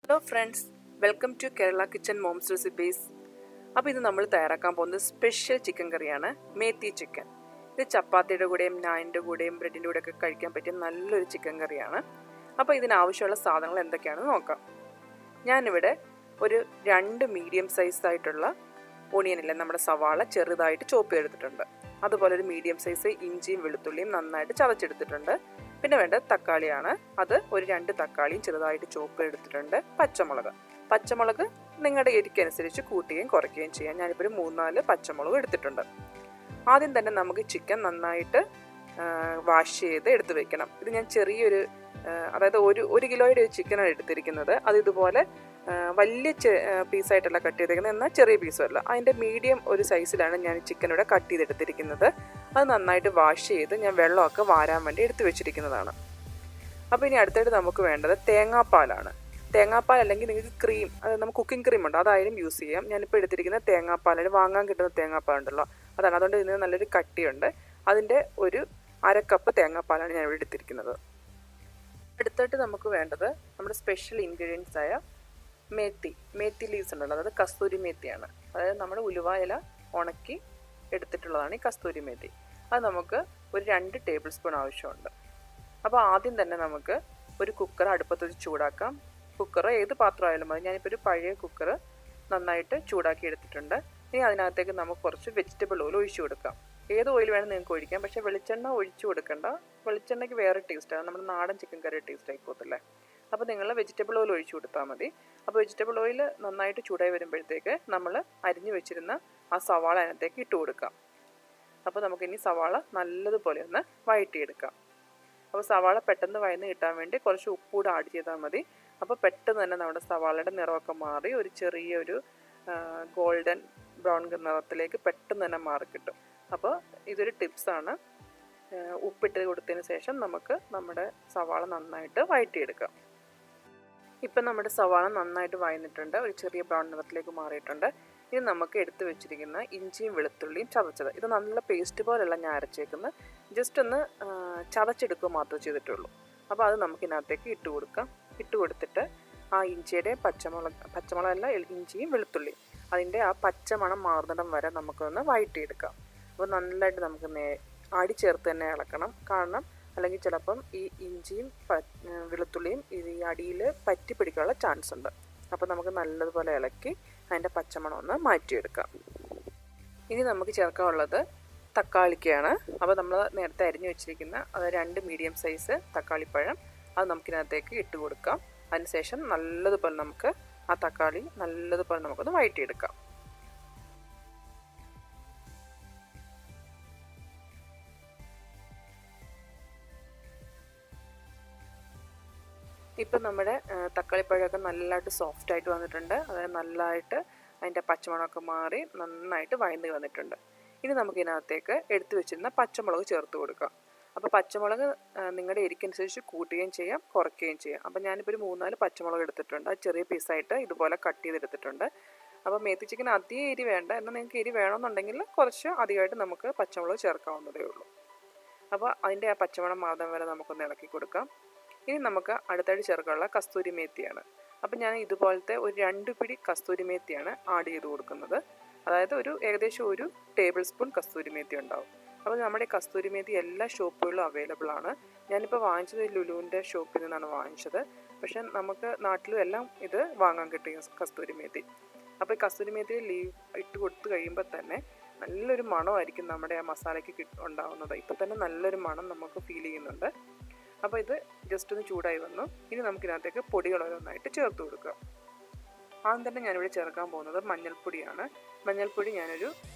Hello friends, welcome to Kerala kitchen moms recipes. അപ്പോൾ ഇത് നമ്മൾ തയ്യാറാക്കാൻ പോകുന്നത് സ്പെഷ്യൽ ചിക്കൻ കറിയാണ്, മേത്തി ചിക്കൻ. ഇത് ചപ്പാത്തിയുടെ കൂടെയും നാനിൻ്റെ കൂടെയും ബ്രെഡിൻ്റെ കൂടെയൊക്കെ കഴിക്കാൻ പറ്റിയ നല്ലൊരു ചിക്കൻ കറിയാണ്. അപ്പോൾ ഇതിനാവശ്യമുള്ള സാധനങ്ങൾ എന്തൊക്കെയാണെന്ന് നോക്കാം. ഞാനിവിടെ ഒരു 2 മീഡിയം സൈസായിട്ടുള്ള ഓണിയനില്ല നമ്മുടെ സവാള ചെറുതായിട്ട് ചോപ്പ് ചെയ്തെടുത്തിട്ടുണ്ട്. അതുപോലെ ഒരു മീഡിയം സൈസ് ഇഞ്ചിയും വെളുത്തുള്ളിയും നന്നായിട്ട് ചതച്ചെടുത്തിട്ടുണ്ട്. പിന്നെ വേണ്ടത് തക്കാളിയാണ്. അത് ഒരു 2 തക്കാളിയും ചെറുതായിട്ട് ചോപ്പ് എടുത്തിട്ടുണ്ട്. പച്ചമുളക് നിങ്ങളുടെ എരിക്കനുസരിച്ച് കൂട്ടുകയും കുറയ്ക്കുകയും ചെയ്യാം. ഞാനിപ്പോൾ ഒരു 3-4 പച്ചമുളക് എടുത്തിട്ടുണ്ട്. ആദ്യം തന്നെ നമുക്ക് ചിക്കൻ നന്നായിട്ട് വാഷ് ചെയ്ത് എടുത്ത് വെക്കണം. ഇത് ഞാൻ ചെറിയൊരു അതായത് ഒരു കിലോയുടെ ഒരു ചിക്കനാണ് എടുത്തിരിക്കുന്നത്. അത് ഇതുപോലെ വലിയ പീസായിട്ടല്ല കട്ട് ചെയ്തേക്കുന്നത്, എന്നാൽ ചെറിയ പീസുമല്ല. അതിൻ്റെ മീഡിയം ഒരു സൈസിലാണ് ഞാൻ ചിക്കൻ ഇവിടെ കട്ട് ചെയ്തെടുത്തിരിക്കുന്നത്. അത് നന്നായിട്ട് വാഷ് ചെയ്ത് ഞാൻ വെള്ളമൊക്കെ വാരാൻ വേണ്ടി എടുത്തു വെച്ചിരിക്കുന്നതാണ്. അപ്പോൾ ഇനി അടുത്തായിട്ട് നമുക്ക് വേണ്ടത് തേങ്ങാപ്പാലാണ്. തേങ്ങാപ്പാൽ അല്ലെങ്കിൽ നിങ്ങൾക്ക് ക്രീം, അതായത് നമുക്ക് കുക്കിംഗ് ക്രീം ഉണ്ട്, അതായാലും യൂസ് ചെയ്യാം. ഞാനിപ്പോൾ എടുത്തിരിക്കുന്ന തേങ്ങാപ്പാലാണ്, വാങ്ങാൻ കിട്ടുന്ന തേങ്ങാപ്പാലുണ്ടല്ലോ അതാണ്. അതുകൊണ്ട് ഇതിന് നല്ലൊരു കട്ടിയുണ്ട്. അതിൻ്റെ ഒരു 1/2 കപ്പ് തേങ്ങാപ്പാലാണ് ഞാൻ ഇവിടെ എടുത്തിരിക്കുന്നത്. അടുത്തായിട്ട് നമുക്ക് വേണ്ടത് നമ്മുടെ സ്പെഷ്യൽ ഇൻഗ്രീഡിയൻസ് ആയ മേത്തി ലീവ്സ് ഉണ്ടല്ലോ, അതായത് കസ്തൂരി മേത്തിയാണ്. അതായത് നമ്മുടെ ഉലുവ ഇല ഉണക്കി എടുത്തിട്ടുള്ളതാണ് ഈ കസ്തൂരി മേത്തി. അത് നമുക്ക് ഒരു 2 ടേബിൾ സ്പൂൺ ആവശ്യമുണ്ട്. അപ്പോൾ ആദ്യം തന്നെ നമുക്ക് ഒരു കുക്കർ അടുപ്പത്ത് വെച്ച് ചൂടാക്കാം. കുക്കർ ഏത് പാത്രമായാലും മതി. ഞാനിപ്പോൾ ഒരു പഴയ കുക്കർ നന്നായിട്ട് ചൂടാക്കി എടുത്തിട്ടുണ്ട്. ഇനി അതിനകത്തേക്ക് നമുക്ക് കുറച്ച് വെജിറ്റബിൾ ഓയിൽ ഒഴിച്ചു കൊടുക്കാം. ഏത് ഓയിൽ വേണം നിങ്ങൾക്ക് ഒഴിക്കാം, പക്ഷേ വെളിച്ചെണ്ണ ഒഴിച്ചു കൊടുക്കണ്ട. വെളിച്ചെണ്ണയ്ക്ക് വേറെ ടേസ്റ്റാണ്, നമ്മുടെ നാടൻ ചിക്കൻ കറി ടേസ്റ്റ് ആയിപ്പോകത്തില്ലേ. അപ്പോൾ നിങ്ങൾ വെജിറ്റബിൾ ഓയിൽ ഒഴിച്ചു കൊടുത്താൽ മതി. അപ്പോൾ വെജിറ്റബിൾ ഓയിൽ നന്നായിട്ട് ചൂടായി വരുമ്പോഴത്തേക്ക് നമ്മൾ അരിഞ്ഞു വെച്ചിരുന്ന ആ സവാള അതിനകത്തേക്ക് ഇട്ട് കൊടുക്കാം. അപ്പോൾ നമുക്കിനി സവാള നല്ലതുപോലെ ഒന്ന് വഴറ്റിയെടുക്കാം. അപ്പോൾ സവാള പെട്ടെന്ന് വഴന്ന് കിട്ടാൻ വേണ്ടി കുറച്ച് ഉപ്പ് കൂടെ ആഡ് ചെയ്താൽ മതി. അപ്പോൾ പെട്ടെന്ന് തന്നെ നമ്മുടെ സവാളയുടെ നിറമൊക്കെ മാറി ഒരു ചെറിയൊരു ഗോൾഡൻ ബ്രൗൺ നിറത്തിലേക്ക് പെട്ടെന്ന് തന്നെ മാറിക്കിട്ടും. അപ്പോൾ ഇതൊരു ടിപ്സാണ്. ഉപ്പിട്ട് കൊടുത്തതിന് ശേഷം നമുക്ക് നമ്മുടെ സവാള നന്നായിട്ട് വഴറ്റിയെടുക്കാം. ഇപ്പം നമ്മുടെ സവാള നന്നായിട്ട് വഴന്നിട്ടുണ്ട്, ഒരു ചെറിയ ബ്രൗൺ നിറത്തിലേക്ക് മാറിയിട്ടുണ്ട്. ഇനി നമുക്ക് എടുത്തു വെച്ചിരിക്കുന്ന ഇഞ്ചിയും വെളുത്തുള്ളിയും ചതച്ചത്, ഇത് നല്ല പേസ്റ്റ് പോലെയല്ല ഞാൻ അരച്ചേക്കുന്നത്, ജസ്റ്റ് ഒന്ന് ചതച്ചെടുക്കുക മാത്രമേ ചെയ്തിട്ടുള്ളൂ. അപ്പോൾ അത് നമുക്കിതിനകത്തേക്ക് ഇട്ട് കൊടുക്കാം. ഇട്ട് കൊടുത്തിട്ട് ആ ഇഞ്ചിയുടെ പച്ചമുളകല്ല ഇഞ്ചിയും വെളുത്തുള്ളിയും അതിൻ്റെ ആ പച്ചമണം മാറുന്നിടം വരെ നമുക്കൊന്ന് വഴറ്റിയെടുക്കാം. അപ്പോൾ നല്ലതായിട്ട് നമുക്ക് ആടി ചേർത്ത് തന്നെ ഇളക്കണം. കാരണം അല്ലെങ്കിൽ ചിലപ്പം ഈ ഇഞ്ചിയും വെളുത്തുള്ളിയും ഈ അടിയിൽ പറ്റി പിടിക്കാനുള്ള ചാൻസ് ഉണ്ട്. അപ്പോൾ നമുക്ക് നല്ലതുപോലെ ഇളക്കി അതിൻ്റെ പച്ചമണം ഒന്ന് മാറ്റിയെടുക്കാം. ഇനി നമുക്ക് ചേർക്കാനുള്ളത് തക്കാളിക്കാണ്. അപ്പോൾ നമ്മൾ നേരത്തെ അരിഞ്ഞു വെച്ചിരിക്കുന്ന അത് 2 മീഡിയം സൈസ് തക്കാളിപ്പഴം അത് നമുക്കിതിനകത്തേക്ക് ഇട്ട് കൊടുക്കാം. അതിനുശേഷം നല്ലതുപോലെ നമുക്ക് ആ തക്കാളി നല്ലതുപോലെ നമുക്കൊന്ന് വഴറ്റിയെടുക്കാം. ഇപ്പം നമ്മുടെ തക്കാളിപ്പഴമൊക്കെ നല്ലതായിട്ട് സോഫ്റ്റായിട്ട് വന്നിട്ടുണ്ട്. അതായത് നല്ലതായിട്ട് അതിൻ്റെ പച്ചമുളകൊക്കെ മാറി നന്നായിട്ട് വഴന്ന് വന്നിട്ടുണ്ട്. ഇനി നമുക്കിതിനകത്തേക്ക് എടുത്തു വെച്ചിരുന്ന പച്ചമുളക് ചേർത്ത് കൊടുക്കാം. അപ്പോൾ പച്ചമുളക് നിങ്ങളുടെ എരിക്കനുസരിച്ച് കൂട്ടുകയും ചെയ്യാം, കുറയ്ക്കുകയും ചെയ്യാം. അപ്പോൾ ഞാനിപ്പോൾ ഒരു 3-4 പച്ചമുളക് എടുത്തിട്ടുണ്ട്. അത് ചെറിയ പീസായിട്ട് ഇതുപോലെ കട്ട് ചെയ്തെടുത്തിട്ടുണ്ട്. അപ്പോൾ മേത്തി ചിക്കൻ അധികം എരി വേണ്ട, എന്നാൽ നിങ്ങൾക്ക് എരി വേണമെന്നുണ്ടെങ്കിൽ കുറച്ച് അധികമായിട്ട് നമുക്ക് പച്ചമുളക് ചേർക്കാവുന്നതേ ഉള്ളൂ. അപ്പോൾ അതിൻ്റെ ആ പച്ചമണം മാറുന്ന വരെ നമുക്കൊന്ന് ഇളക്കി കൊടുക്കാം. ഇനി നമുക്ക് അടുത്തായിട്ട് ചേർക്കാനുള്ള കസ്തൂരി മേത്തിയാണ്. അപ്പം ഞാൻ ഇതുപോലത്തെ ഒരു 2 പിടി കസ്തൂരി മേത്തിയാണ് ആഡ് ചെയ്ത് കൊടുക്കുന്നത്. അതായത് ഏകദേശം ഒരു ടേബിൾ സ്പൂൺ കസ്തൂരി മേത്തി ഉണ്ടാവും. അപ്പോൾ നമ്മുടെ കസ്തൂരി മേത്തി എല്ലാ ഷോപ്പുകളിലും അവൈലബിൾ ആണ്. ഞാനിപ്പോൾ വാങ്ങിച്ചത് ലുലുവിൻ്റെ ഷോപ്പിൽ നിന്നാണ് വാങ്ങിച്ചത്. പക്ഷേ നമുക്ക് നാട്ടിലും എല്ലാം ഇത് വാങ്ങാൻ കിട്ടും കസ്തൂരി മേത്തി. അപ്പോൾ ഈ കസ്തൂരി മേത്തി ലീവ് ഇട്ട് കൊടുത്ത് കഴിയുമ്പോൾ തന്നെ നല്ലൊരു മണമായിരിക്കും നമ്മുടെ ആ മസാലയ്ക്ക് ഉണ്ടാവുന്നത്. ഇപ്പോൾ തന്നെ നല്ലൊരു മണം നമുക്ക് ഫീൽ ചെയ്യുന്നുണ്ട്. അപ്പോൾ ഇത് ജസ്റ്റ് ഒന്ന് ചൂടായി വന്നു. ഇനി നമുക്കിതിനകത്തേക്ക് പൊടികൾ ഓരോന്നായിട്ട് ചേർത്ത് കൊടുക്കുക. ആദ്യം തന്നെ ഞാനിവിടെ ചേർക്കാൻ പോകുന്നത് മഞ്ഞൾപ്പൊടിയാണ്. മഞ്ഞൾപ്പൊടി ഞാനൊരു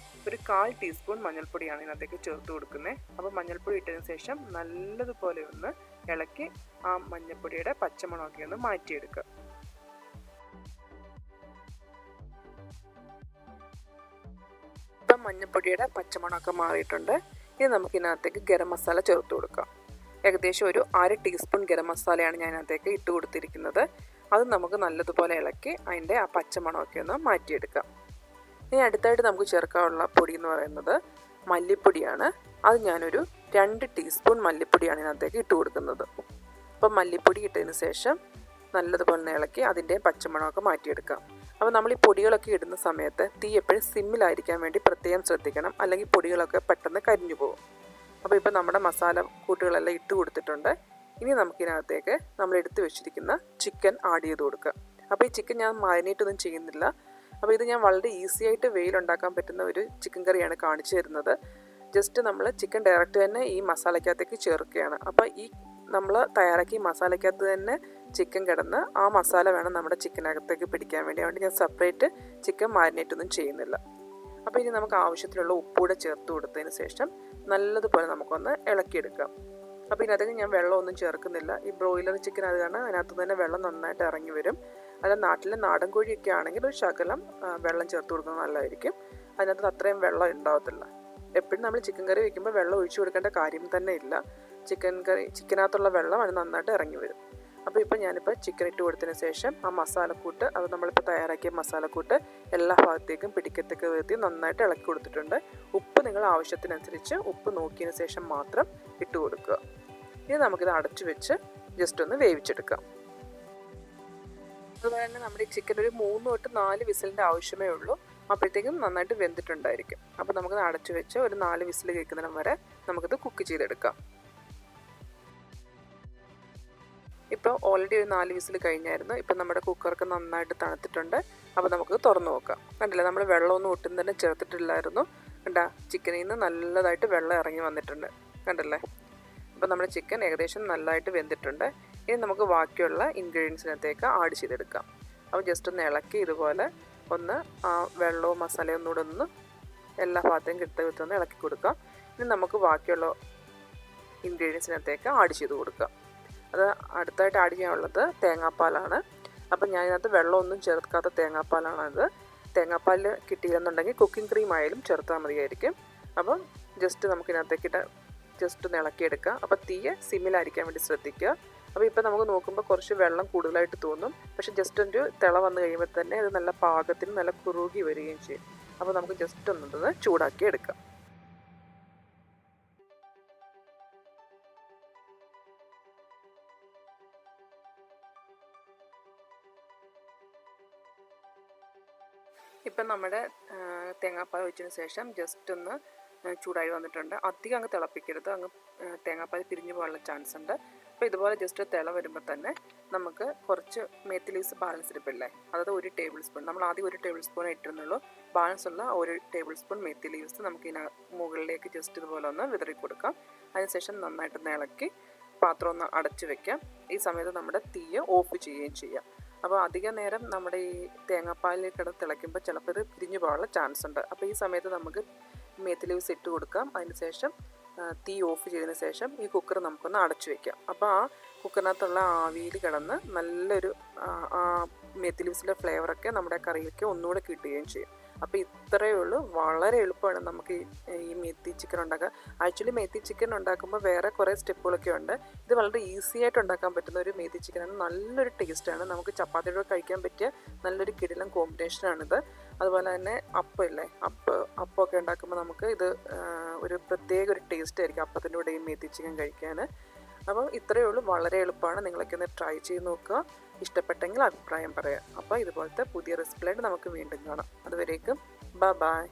1/4 ടീസ്പൂൺ മഞ്ഞൾപ്പൊടിയാണ് ഇതിനകത്തേക്ക് ചേർത്ത് കൊടുക്കുന്നത്. അപ്പോൾ മഞ്ഞൾപ്പൊടി ഇട്ടതിന് ശേഷം നല്ലതുപോലെ ഒന്ന് ഇളക്കി ആ മഞ്ഞൾപ്പൊടിയുടെ പച്ചമണമൊക്കെ ഒന്ന് മാറ്റിയെടുക്കുക. ഇപ്പം മഞ്ഞൾപ്പൊടിയുടെ പച്ചമണമൊക്കെ മാറിയിട്ടുണ്ട്. ഇനി നമുക്കിതിനകത്തേക്ക് ഗരം മസാല ചേർത്ത് കൊടുക്കാം. ഏകദേശം ഒരു 1/2 ടീസ്പൂൺ ഗരം മസാലയാണ് ഞാൻ അതിനകത്തേക്ക് ഇട്ട് കൊടുത്തിരിക്കുന്നത്. അത് നമുക്ക് നല്ലതുപോലെ ഇളക്കി അതിൻ്റെ ആ പച്ചമണമൊക്കെ ഒന്ന് മാറ്റിയെടുക്കാം. ഇനി അടുത്തായിട്ട് നമുക്ക് ചേർക്കാനുള്ള പൊടി എന്ന് പറയുന്നത് മല്ലിപ്പൊടിയാണ്. അത് ഞാനൊരു 2 ടീസ്പൂൺ മല്ലിപ്പൊടിയാണ് ഇതിനകത്തേക്ക് ഇട്ട് കൊടുക്കുന്നത്. അപ്പം മല്ലിപ്പൊടി ഇട്ടതിന് ശേഷം നല്ലതുപോലെ ഇളക്കി അതിൻ്റെ പച്ചമണമൊക്കെ മാറ്റിയെടുക്കാം. അപ്പോൾ നമ്മൾ ഈ പൊടികളൊക്കെ ഇടുന്ന സമയത്ത് തീ എപ്പോഴും സിമ്മിലായിരിക്കാൻ വേണ്ടി പ്രത്യേകം ശ്രദ്ധിക്കണം, അല്ലെങ്കിൽ പൊടികളൊക്കെ പെട്ടെന്ന് കരിഞ്ഞു പോകും. അപ്പോൾ ഇപ്പോൾ നമ്മുടെ മസാല കൂട്ടുകളെല്ലാം ഇട്ട് കൊടുത്തിട്ടുണ്ട്. ഇനി നമുക്കിതിനകത്തേക്ക് നമ്മൾ എടുത്ത് വെച്ചിരിക്കുന്ന ചിക്കൻ ആഡ് ചെയ്ത് കൊടുക്കുക. അപ്പോൾ ഈ ചിക്കൻ ഞാൻ മാരിനേറ്റ് ഒന്നും ചെയ്യുന്നില്ല. അപ്പോൾ ഇത് ഞാൻ വളരെ ഈസി ആയിട്ട് വെയിലുണ്ടാക്കാൻ പറ്റുന്ന ഒരു ചിക്കൻ കറിയാണ് കാണിച്ചു തരുന്നത്. ജസ്റ്റ് നമ്മൾ ചിക്കൻ ഡയറക്റ്റ് തന്നെ ഈ മസാലയ്ക്കകത്തേക്ക് ചേർക്കുകയാണ്. അപ്പോൾ ഈ നമ്മൾ തയ്യാറാക്കി മസാലയ്ക്കകത്ത് തന്നെ ചിക്കൻ കിടന്ന് ആ മസാല വേണം നമ്മുടെ ചിക്കനകത്തേക്ക് പിടിക്കാൻ വേണ്ടി. അതുകൊണ്ട് ഞാൻ സെപ്പറേറ്റ് ചിക്കൻ മാരിനേറ്റ് ഒന്നും ചെയ്യുന്നില്ല. അപ്പോൾ ഇനി നമുക്ക് ആവശ്യത്തിനുള്ള ഉപ്പൂടെ ചേർത്ത് കൊടുത്തതിന് ശേഷം നല്ലതുപോലെ നമുക്കൊന്ന് ഇളക്കിയെടുക്കാം. അപ്പോൾ ഇതിനകത്തേക്ക് ഞാൻ വെള്ളമൊന്നും ചേർക്കുന്നില്ല. ഈ ബ്രോയിലർ ചിക്കൻ അത് കാരണം അതിനകത്ത് തന്നെ വെള്ളം നന്നായിട്ട് ഇറങ്ങി വരും. അല്ല നാട്ടിലെ നാടൻ കോഴിയൊക്കെ ആണെങ്കിൽ ഒരു ശകലം വെള്ളം ചേർത്ത് കൊടുക്കുന്നത് നല്ലതായിരിക്കും. അതിനകത്ത് അത്രയും വെള്ളം ഉണ്ടാവത്തില്ല. എപ്പോഴും നമ്മൾ ചിക്കൻ കറി വയ്ക്കുമ്പോൾ വെള്ളം ഒഴിച്ചു കൊടുക്കേണ്ട കാര്യം തന്നെ ഇല്ല. ചിക്കനകത്തുള്ള വെള്ളം അത് നന്നായിട്ട് ഇറങ്ങി വരും. അപ്പോൾ ഇപ്പോൾ ഞാനിപ്പോൾ ചിക്കൻ ഇട്ട് കൊടുത്തതിന് ശേഷം ആ മസാലക്കൂട്ട്, അത് നമ്മളിപ്പോൾ തയ്യാറാക്കിയ മസാലക്കൂട്ട് എല്ലാ ഭാഗത്തേക്കും പിടിക്കത്തക്ക വിധത്തിൽ നന്നായിട്ട് ഇളക്കി കൊടുത്തിട്ടുണ്ട്. ഉപ്പ് നിങ്ങൾ ആവശ്യത്തിനനുസരിച്ച് ഉപ്പ് നോക്കിയതിന് ശേഷം മാത്രം ഇട്ട് കൊടുക്കുക. ഇനി നമുക്കിത് അടച്ചു വെച്ച് ജസ്റ്റ് ഒന്ന് വേവിച്ചെടുക്കാം. അതുപോലെ തന്നെ നമ്മുടെ ഈ ചിക്കൻ ഒരു 3 തൊട്ട് 4 വിസിലിൻ്റെ ആവശ്യമേ ഉള്ളൂ. അപ്പോഴത്തേക്കും നന്നായിട്ട് വെന്തിട്ടുണ്ടായിരിക്കും. അപ്പോൾ നമുക്കത് അടച്ചു വെച്ച് ഒരു 4 വിസിൽ കേൾക്കുന്നിടം വരെ നമുക്കിത് കുക്ക് ചെയ്തെടുക്കാം. ഇപ്പോൾ ഓൾറെഡി ഒരു 4 വിസിൽ കഴിഞ്ഞായിരുന്നു. ഇപ്പം നമ്മുടെ കുക്കർക്ക് നന്നായിട്ട് തണുത്തിട്ടുണ്ട്. അപ്പോൾ നമുക്ക് തുറന്നു നോക്കാം. കണ്ടില്ലേ, നമ്മൾ വെള്ളമൊന്നും ഒട്ടും തന്നെ ചേർത്തിട്ടില്ലായിരുന്നു. കണ്ടാ, ചിക്കനിൽ നിന്ന് നല്ലതായിട്ട് വെള്ളം ഇറങ്ങി വന്നിട്ടുണ്ട്. കണ്ടല്ലേ. അപ്പോൾ നമ്മുടെ ചിക്കൻ ഏകദേശം നല്ലതായിട്ട് വെന്തിട്ടുണ്ട്. ഇനി നമുക്ക് ബാക്കിയുള്ള ഇൻഗ്രീഡിയൻസിനകത്തേക്ക് ആഡ് ചെയ്തെടുക്കാം. അപ്പോൾ ജസ്റ്റ് ഒന്ന് ഇളക്കി ഇതുപോലെ ഒന്ന് വെള്ളവും മസാലയും ഒന്നുകൂടെ ഒന്ന് എല്ലാ ഭാഗത്തേക്കും കിട്ടുന്ന ഇളക്കി കൊടുക്കാം. ഇനി നമുക്ക് ബാക്കിയുള്ള ഇൻഗ്രീഡിയൻസിനകത്തേക്ക് ആഡ് ചെയ്ത് കൊടുക്കാം. അത് അടുത്തായിട്ട് ആഡ് ചെയ്യാനുള്ളത് തേങ്ങാപ്പാലാണ്. അപ്പം ഞാനിതിനകത്ത് വെള്ളമൊന്നും ചേർക്കാത്ത തേങ്ങാപ്പാലാണത്. തേങ്ങാപ്പാൽ കിട്ടിയില്ലെന്നുണ്ടെങ്കിൽ കുക്കിംഗ് ക്രീം ആയാലും ചേർത്താൽ മതിയായിരിക്കും. അപ്പം ജസ്റ്റ് നമുക്കിതിനകത്തേക്കിട്ട് ജസ്റ്റ് ഒന്ന് ഇളക്കിയെടുക്കുക. അപ്പോൾ തീയെ സിമ്മിലായിരിക്കാൻ വേണ്ടി ശ്രദ്ധിക്കുക. അപ്പോൾ ഇപ്പോൾ നമുക്ക് നോക്കുമ്പോൾ കുറച്ച് വെള്ളം കൂടുതലായിട്ട് തോന്നും. പക്ഷേ ജസ്റ്റ് ഒരു തിള വന്നു കഴിയുമ്പോൾ തന്നെ അത് നല്ല പാകത്തിന് നല്ല കുറുകി വരികയും ചെയ്യും. അപ്പോൾ നമുക്ക് ജസ്റ്റ് ഒന്നത് ചൂടാക്കി എടുക്കാം. ഇപ്പം നമ്മുടെ തേങ്ങാപ്പാൽ ഒഴിച്ചതിന് ശേഷം ജസ്റ്റ് ഒന്ന് ചൂടായി വന്നിട്ടുണ്ട്. അധികം അങ്ങ് തിളപ്പിക്കരുത്, അങ്ങ് തേങ്ങാപ്പാൽ പിരിഞ്ഞു പോകാനുള്ള ചാൻസ് ഉണ്ട്. അപ്പോൾ ഇതുപോലെ ജസ്റ്റ് തിള വരുമ്പോൾ തന്നെ നമുക്ക് കുറച്ച് മേത്തി ലീവ്സ് ബാലൻസ് ഇരിപ്പില്ലേ, അതായത് 1 ടേബിൾ സ്പൂൺ, നമ്മൾ ആദ്യം 1 ടേബിൾ സ്പൂൺ ഇട്ടിരുന്നുള്ളൂ. ബാലൻസ് ഉള്ള 1 ടേബിൾ സ്പൂൺ മേത്തി ലീവ്സ് നമുക്ക് മുകളിലേക്ക് ജസ്റ്റ് ഇതുപോലെ ഒന്ന് വിതറി കൊടുക്കാം. അതിനുശേഷം നന്നായിട്ടൊന്ന് ഇളക്കി പാത്രം ഒന്ന് അടച്ചു വെക്കാം. ഈ സമയത്ത് നമ്മുടെ തീയെ ഓഫ് ചെയ്യുകയും ചെയ്യാം. അപ്പോൾ അധിക നേരം നമ്മുടെ ഈ തേങ്ങാപ്പാലിൽ കിടന്ന് തിളയ്ക്കുമ്പോൾ ചിലപ്പോൾ ഇത് പിരിഞ്ഞു പോകാനുള്ള ചാൻസ് ഉണ്ട്. അപ്പോൾ ഈ സമയത്ത് നമുക്ക് മേത്തി ലീവ്സ് ഇട്ട് കൊടുക്കാം. അതിനുശേഷം തീ ഓഫ് ചെയ്തതിന് ശേഷം ഈ കുക്കർ നമുക്കൊന്ന് അടച്ചു വയ്ക്കാം. അപ്പോൾ ആ കുക്കറിനകത്തുള്ള ആവിയിൽ കിടന്ന് നല്ലൊരു മേത്തി ലീവ്സിൻ്റെ ഫ്ലേവറൊക്കെ നമ്മുടെ കറിയിലേക്ക് ഒന്നുകൂടെ കിട്ടുകയും ചെയ്യും. അപ്പോൾ ഇത്രയേ ഉള്ളൂ. വളരെ എളുപ്പമാണ് നമുക്ക് ഈ മേത്തി ചിക്കൻ ഉണ്ടാക്കാൻ. ആക്ച്വലി മേത്തി ചിക്കൻ ഉണ്ടാക്കുമ്പോൾ വേറെ കുറേ സ്റ്റെപ്പുകളൊക്കെ ഉണ്ട്. ഇത് വളരെ ഈസി ആയിട്ട് ഉണ്ടാക്കാൻ പറ്റുന്ന ഒരു മേത്തി ചിക്കനാണ്. നല്ലൊരു ടേസ്റ്റാണ്. നമുക്ക് ചപ്പാത്തിയുടെ കഴിക്കാൻ പറ്റിയ നല്ലൊരു കിടിലൻ കോമ്പിനേഷനാണിത്. അതുപോലെ തന്നെ അപ്പമില്ലേ, അപ്പമൊക്കെ ഉണ്ടാക്കുമ്പോൾ നമുക്ക് ഇത് ഒരു പ്രത്യേക ഒരു ടേസ്റ്റ് ആയിരിക്കും അപ്പത്തിൻ്റെ കൂടെ ഈ മേത്തി ചിക്കൻ കഴിക്കാൻ. അപ്പം ഇത്രയേ ഉള്ളൂ. വളരെ എളുപ്പമാണ്. നിങ്ങളൊക്കെ ഒന്ന് ട്രൈ ചെയ്ത് നോക്കുക. ഇഷ്ടപ്പെട്ടെങ്കിൽ അഭിപ്രായം പറയാം. അപ്പോൾ ഇതുപോലത്തെ പുതിയ റെസിപ്പിയായിട്ട് നമുക്ക് വീണ്ടും കാണാം. അതുവരേക്കും ബൈ.